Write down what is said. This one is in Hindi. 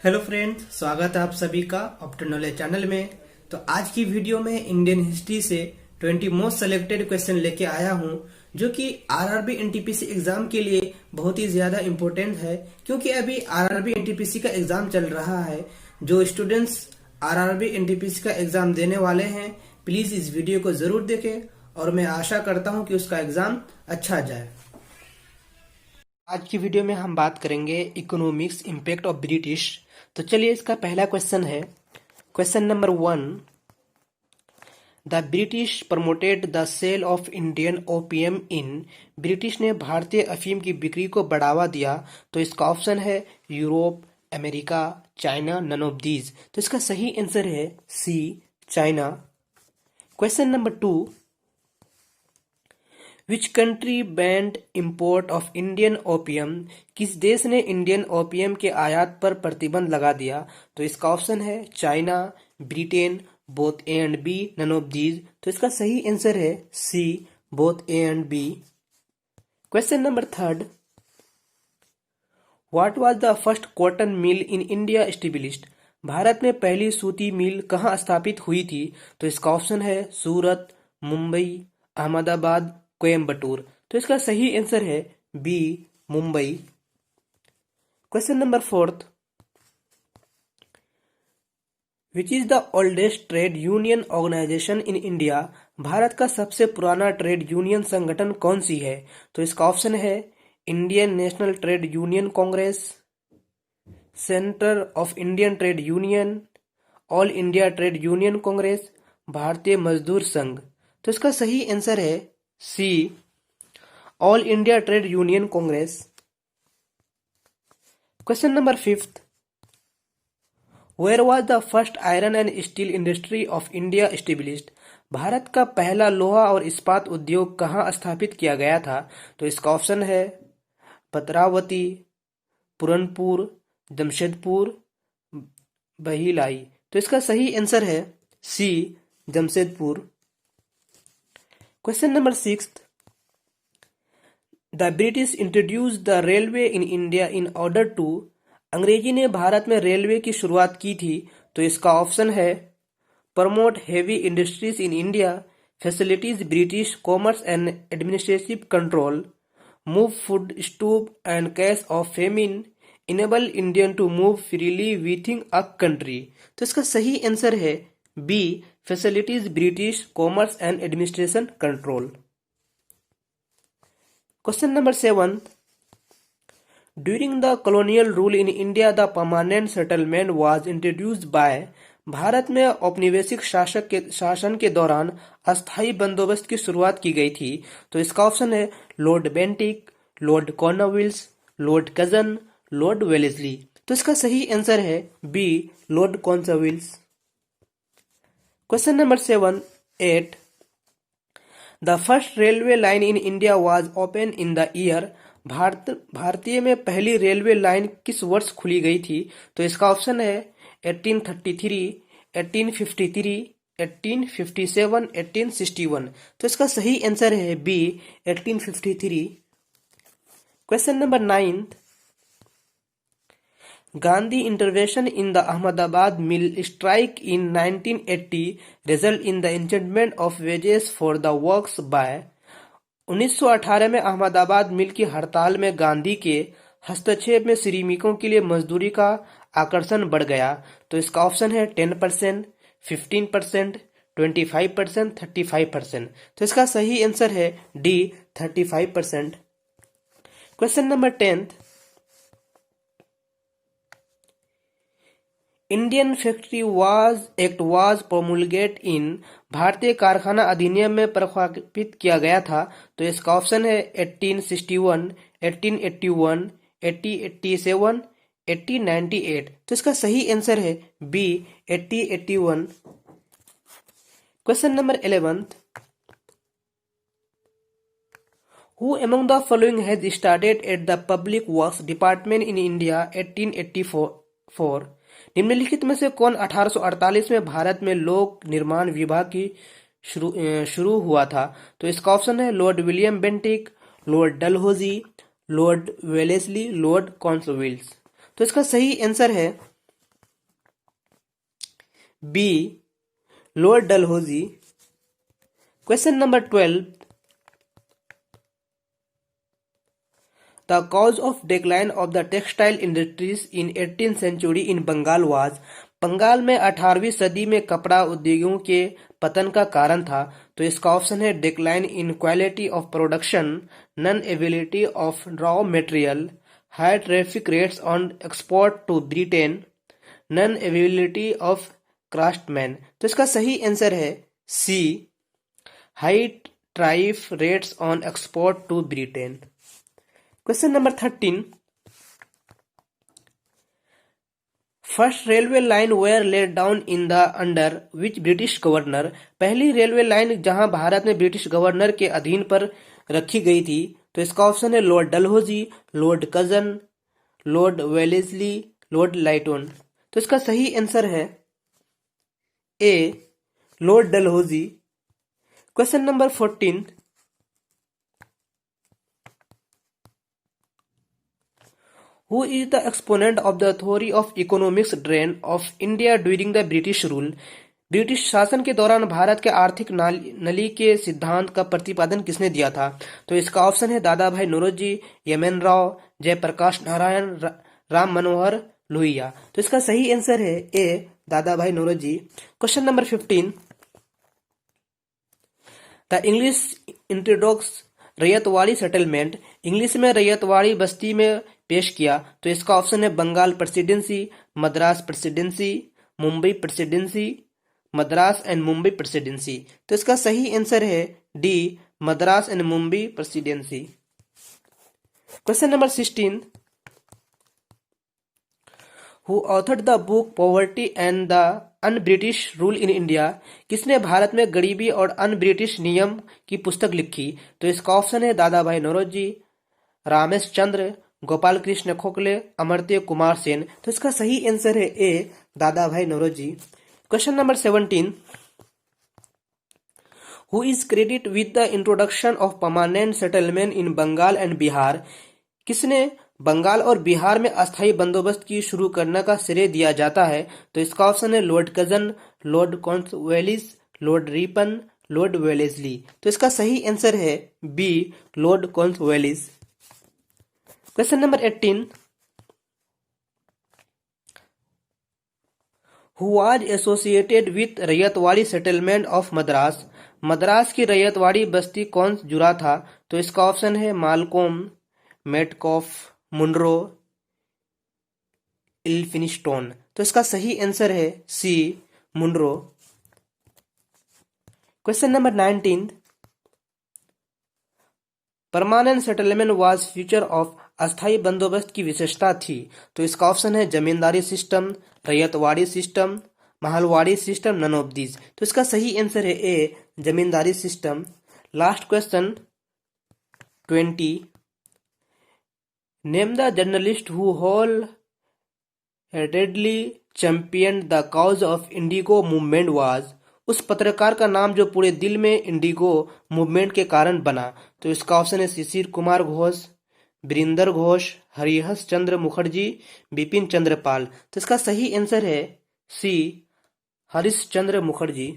हेलो फ्रेंड्स, स्वागत है आप सभी का ऑप्टो नॉलेज चैनल में। तो आज की वीडियो में इंडियन हिस्ट्री से 20 मोस्ट सेलेक्टेड क्वेश्चन लेके आया हूं, जो कि आरआरबी एनटीपीसी एग्जाम के लिए बहुत ही ज्यादा इम्पोर्टेंट है, क्योंकि अभी आरआरबी एनटीपीसी का एग्जाम चल रहा है। जो स्टूडेंट्स आरआरबी एनटीपीसी का एग्जाम देने वाले हैं, प्लीज इस वीडियो को जरूर देखें और मैं आशा करता हूँ कि उसका एग्जाम अच्छा जाए। आज की वीडियो में हम बात करेंगे इकोनॉमिक्स इम्पैक्ट ऑफ ब्रिटिश। तो चलिए, इसका पहला क्वेश्चन है, question number 1। The British promoted the sale of Indian opium in. British ने भारतीय अफीम की बिक्री को बढ़ावा दिया। तो इसका ऑप्शन है Europe, America, China, none of these. तो इसका सही आंसर है C, China. Question number 2। Which country banned import of Indian opium. किस देश ने इंडियन ओपियम के आयात पर प्रतिबंध लगा दिया। तो इसका ऑप्शन है China, Britain, both A and B, none of these. तो इसका सही आंसर है C, both A and B. Question number 3। What was the first cotton mill in India established. Bharat में पहली सूती मिल कहाँ स्थापित हुई थी। तो इसका ऑप्शन है सूरत, मुंबई, अहमदाबाद, कोयम्बटूर। तो इसका सही आंसर है B, Mumbai. Question number 4। Which is the oldest trade union organization in India. Bharat का सबसे पुराना ट्रेड यूनियन संगठन कौन सी है। तो इसका ऑप्शन है Indian National Trade Union Congress, Centre of Indian Trade Union, All India Trade Union Congress, Bharatiya Mazdoor Sangh. तो इसका सही आंसर है C, All India Trade Union Congress. Question number 5। Where was the first iron and steel industry of India established. Bharat का पहला लोहा और इस्पात उद्योग कहाँ स्थापित किया गया था। तो इसका ऑप्शन है भद्रावती, पुरनपुर, जमशेदपुर, बहिलाई। तो इसका सही आंसर है C, Jamshedpur. Question number 6। The British introduce the railway in India in order to. अंग्रेजी ने भारत में रेलवे की शुरुआत की थी। तो इसका ऑप्शन है promote heavy industries in India, facilities British commerce and administrative control, move food stuff and cash of famine, enable Indian to move freely within a country. तो इसका सही आंसर है B, facilities British commerce and administration control. Question number 7। During the colonial rule in India the permanent settlement was introduced by. Bharat में औपनिवेशिक शासन के दौरान अस्थायी बंदोबस्त की शुरुआत की गई थी। तो इसका ऑप्शन है Lord Bentinck, Lord Cornwallis, Lord Curzon, Lord Wellesley. तो इसका सही आंसर है B, Lord Cornwallis. Question number 8। The first railway line in India was open in the year. भारतीय में पहली रेलवे लाइन किस वर्ष खुली गई थी। तो इसका ऑप्शन है 1833, 1853, 1857, 1861। तो इसका सही आंसर है B, 1853। Question number 9। Gandhi intervention in the Ahmedabad mill strike in 1980 result in the enchantment of wages for the works by. 1918 में अहमदाबाद मिल की हड़ताल में गांधी के हस्तक्षेप में श्रमिकों के लिए मजदूरी का आकर्षण बढ़ गया। तो इसका ऑप्शन है 10%, 15%, 25%, 35%। तो इसका सही आंसर है D, 35%। Question number 10। Indian Factory was Act was promulgate in. भारतीय कारखाना अधिनियम में प्रख्यापित किया गया था। तो इसका ऑप्शन है 1861, 1881, 1887, 1898। तो इसका सही आंसर है B, 1881। Question number 11। Who among the following has started at the Public Works Department in India 1884? निम्नलिखित में से कौन 1848 में भारत में लोक निर्माण विभाग की शुरू हुआ था। तो इसका ऑप्शन है Lord William Bentinck, Lord Dalhousie, Lord Wellesley, Lord Cornwallis. तो इसका सही आंसर है B Lord Dalhousie. Question number 12, the cause of decline of the textile industries in 18th century in Bengal was, Bengal में 18वीं सदी में कपड़ा उद्योगों के पतन का कारण था। तो इसका ऑप्शन है decline in quality of production, non availability of raw material, high traffic rates on export to Britain, non availability of craftsman. तो इसका सही आंसर है C, high tariff rates on export to Britain. Question number 13, first railway line were laid down in the under which British governor, पहली रेलवे लाइन जहां भारत में ब्रिटिश गवर्नर के अधीन पर रखी गई थी। तो इसका ऑप्शन है Lord Dalhousie, Lord Curzon, Lord Wellesley, Lord Lytton. तो इसका सही आंसर है A, Lord Dalhousie. Question number 14, Who is the exponent of the theory of economics drain of India during the British rule? British शासन के दौरान भारत के आर्थिक नली के सिद्धांत का प्रतिपादन किसने दिया था? तो इसका ऑप्शन है दादा भाई नौरोजी, एम.एन. राव, जयप्रकाश नारायण, राम मनोहर लोहिया। तो इसका सही आंसर है ए, दादा भाई Naoroji. Question number 15, the English introduce Ryotwari settlement, English में रैयतवाड़ी बस्ती में पेश किया। तो इसका ऑप्शन है Bengal presidency, Madras presidency, Mumbai presidency, Madras and Mumbai presidency. तो इसका सही आंसर है D, Madras and Mumbai presidency. Question number 16, who authored the book poverty and the un British rule in India, किसने भारत में गरीबी और अन ब्रिटिश नियम की पुस्तक लिखी? तो इसका ऑप्शन है दादा भाई नौरोजी, रामेश चंद्र, गोपाल कृष्ण खोखले, अमर्त्य कुमार सेन। तो इसका सही आंसर है ए, दादा भाई Naoroji. Question number 17, who is credit with the introduction of permanent settlement in Bengal and Bihar, किसने बंगाल और बिहार में अस्थायी बंदोबस्त की शुरू करने का श्रेय दिया जाता है? तो इसका ऑप्शन है Lord Curzon, Lord Cornwallis, Lord Ripon, Lord Wellesley. तो इसका सही आंसर है B, Lord Cornwallis. Question number 18, who was associated with ryotwari settlement of Madras, Madras की रैयतवाड़ी बस्ती कौन जुड़ा था? तो इसका ऑप्शन है मालकोम, मेटकॉफ, मुनरो, इल्फिनिस्टोन। तो इसका सही आंसर है C, Munro. Question number 19, permanent settlement was future of, अस्थायी बंदोबस्त की विशेषता थी। तो इसका ऑप्शन है zamindari system, Ryotwari system, Mahalwari system, none of these. तो इसका सही आंसर है A, zamindari system. Last question 20, name the journalist who wholeheartedly champion the cause of indigo movement was, उस पत्रकार का नाम जो पूरे दिल में इंडिगो मूवमेंट के कारण बना। तो इसका ऑप्शन है शिशिर कुमार घोष, वीरेंद्र घोष, हरिहर चंद्र मुखर्जी, बिपिन चंद्र पाल। तो इसका सही आंसर है सी, हरीश चंद्र मुखर्जी।